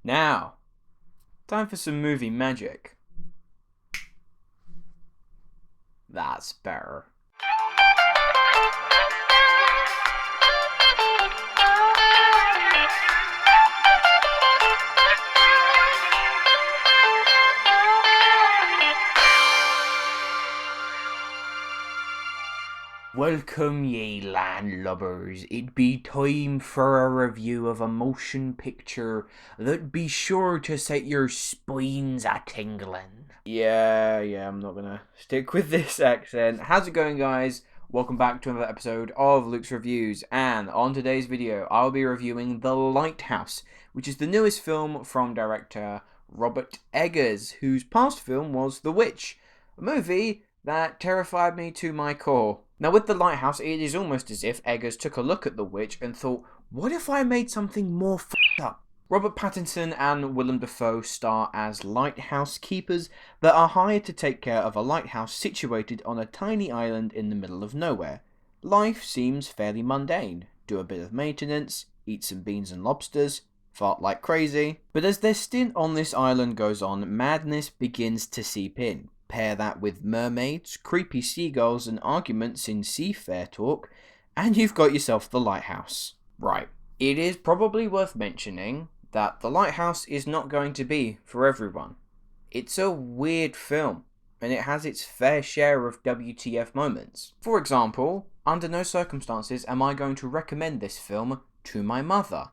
Now, time for some movie magic. That's better. Welcome ye landlubbers, it be time for a review of a motion picture that be sure to set your spines a-tingling. Yeah, I'm not gonna stick with this accent. How's it going, guys? Welcome back to another episode of Luke's Reviews, and on today's video I'll be reviewing The Lighthouse, which is the newest film from director Robert Eggers, whose past film was The Witch, a movie that terrified me to my core. Now with The Lighthouse, it is almost as if Eggers took a look at The Witch and thought, what if I made something more f***ed up? Robert Pattinson and Willem Dafoe star as lighthouse keepers that are hired to take care of a lighthouse situated on a tiny island in the middle of nowhere. Life seems fairly mundane. Do a bit of maintenance, eat some beans and lobsters, fart like crazy. But as their stint on this island goes on, madness begins to seep in. Pair that with mermaids, creepy seagulls, and arguments in seafair talk, and you've got yourself The Lighthouse. Right, it is probably worth mentioning that The Lighthouse is not going to be for everyone. It's a weird film, and it has its fair share of WTF moments. For example, under no circumstances am I going to recommend this film to my mother.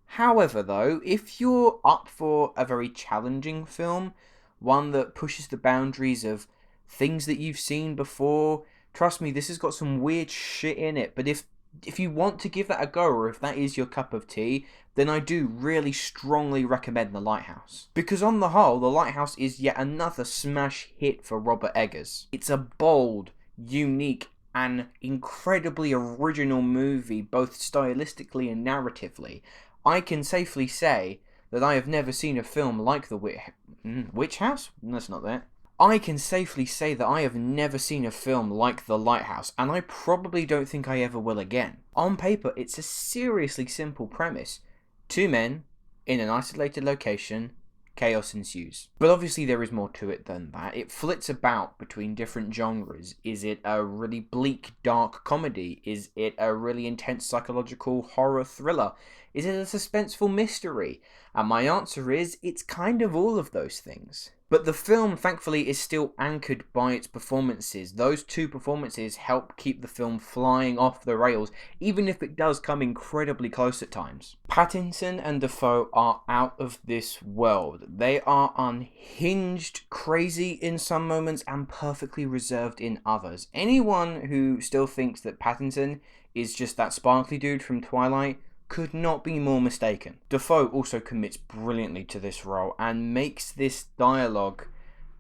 However though, if you're up for a very challenging film, one that pushes the boundaries of things that you've seen before, trust me, this has got some weird shit in it. But if you want to give that a go, or if that is your cup of tea, then I do really strongly recommend The Lighthouse. Because on the whole, The Lighthouse is yet another smash hit for Robert Eggers. It's a bold, unique, and incredibly original movie, both stylistically and narratively. I can safely say that I have never seen a film like The Witch House? That's not that. I can safely say that I have never seen a film like The Lighthouse, and I probably don't think I ever will again. On paper, it's a seriously simple premise. Two men, in an isolated location, chaos ensues. But obviously there is more to it than that. It flits about between different genres. Is it a really bleak, dark comedy? Is it a really intense psychological horror thriller? Is it a suspenseful mystery? And my answer is, it's kind of all of those things. But the film, thankfully, is still anchored by its performances. Those two performances help keep the film flying off the rails, even if it does come incredibly close at times. Pattinson and Dafoe are out of this world. They are unhinged, crazy in some moments, and perfectly reserved in others. Anyone who still thinks that Pattinson is just that sparkly dude from Twilight could not be more mistaken. Dafoe also commits brilliantly to this role and makes this dialogue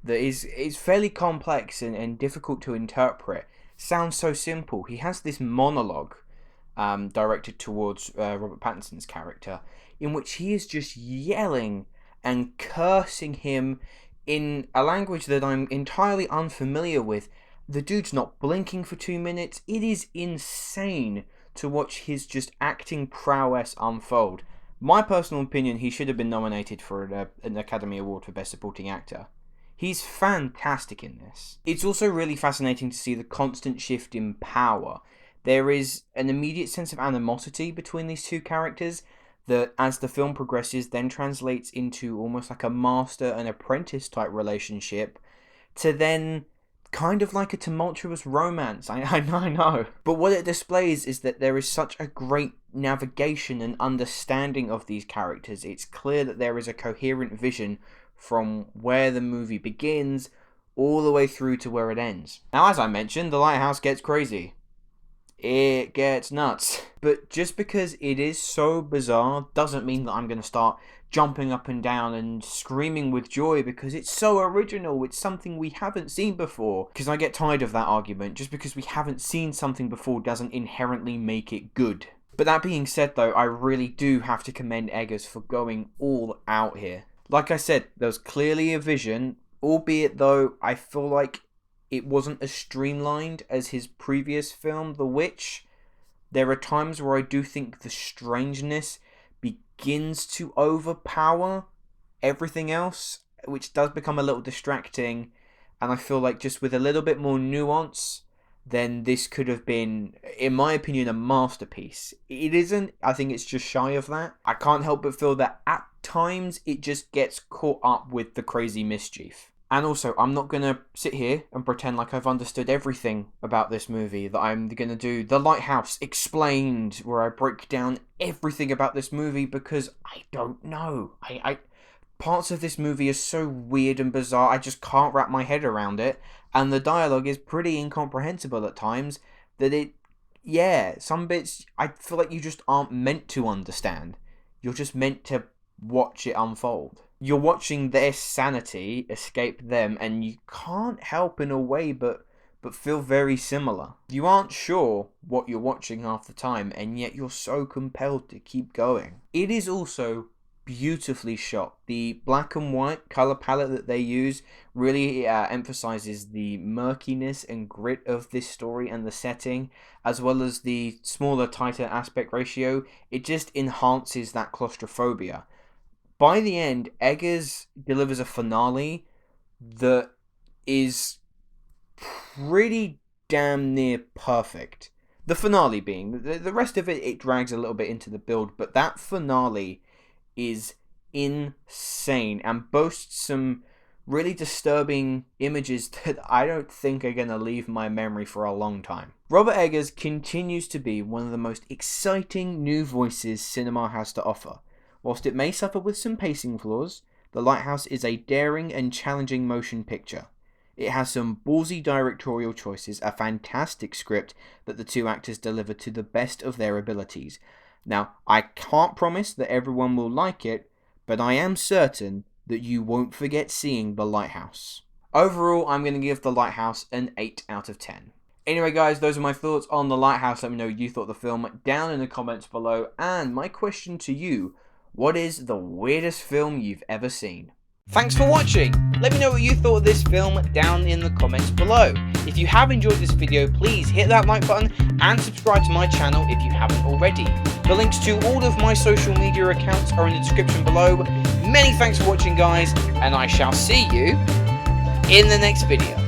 that is fairly complex and difficult to interpret sound so simple. He has this monologue directed towards Robert Pattinson's character, in which he is just yelling and cursing him in a language that I'm entirely unfamiliar with. The dude's not blinking for 2 minutes. It is insane to watch his just acting prowess unfold. My personal opinion, he should have been nominated for an Academy Award for Best Supporting Actor. He's fantastic in this. It's also really fascinating to see the constant shift in power. There is an immediate sense of animosity between these two characters that, as the film progresses, then translates into almost like a master and apprentice type relationship, to then kind of like a tumultuous romance. I know. But what it displays is that there is such a great navigation and understanding of these characters. It's clear that there is a coherent vision from where the movie begins all the way through to where it ends. Now, as I mentioned, The Lighthouse gets crazy. It gets nuts. But just because it is so bizarre doesn't mean that I'm going to start jumping up and down and screaming with joy because it's so original. It's something we haven't seen before. Because I get tired of that argument. Just because we haven't seen something before doesn't inherently make it good. But that being said though, I really do have to commend Eggers for going all out here. Like I said, there's clearly a vision, albeit though I feel like it wasn't as streamlined as his previous film, The Witch. There are times where I do think the strangeness begins to overpower everything else, which does become a little distracting. And I feel like just with a little bit more nuance, then this could have been, in my opinion, a masterpiece. It isn't. I think it's just shy of that. I can't help but feel that at times it just gets caught up with the crazy mischief. And also, I'm not going to sit here and pretend like I've understood everything about this movie, that I'm going to do The Lighthouse Explained, where I break down everything about this movie, because I don't know. Parts of this movie are so weird and bizarre, I just can't wrap my head around it, and the dialogue is pretty incomprehensible at times, that some bits I feel like you just aren't meant to understand. You're just meant to watch it unfold. You're watching their sanity escape them, and you can't help in a way but feel very similar. You aren't sure what you're watching half the time, and yet you're so compelled to keep going. It is also beautifully shot. The black and white color palette that they use really emphasizes the murkiness and grit of this story and the setting, as well as the smaller, tighter aspect ratio. It just enhances that claustrophobia. By the end, Eggers delivers a finale that is pretty damn near perfect. The finale being, the rest of it drags a little bit into the build, but that finale is insane and boasts some really disturbing images that I don't think are going to leave my memory for a long time. Robert Eggers continues to be one of the most exciting new voices cinema has to offer. Whilst it may suffer with some pacing flaws, The Lighthouse is a daring and challenging motion picture. It has some ballsy directorial choices, a fantastic script that the two actors deliver to the best of their abilities. Now, I can't promise that everyone will like it, but I am certain that you won't forget seeing The Lighthouse. Overall, I'm going to give The Lighthouse an 8 out of 10. Anyway guys, those are my thoughts on The Lighthouse. Let me know what you thought of the film down in the comments below. And my question to you, what is the weirdest film you've ever seen? Thanks for watching. Let me know what you thought of this film down in the comments below. If you have enjoyed this video, please hit that like button and subscribe to my channel if you haven't already. The links to all of my social media accounts are in the description below. Many thanks for watching guys, and I shall see you in the next video.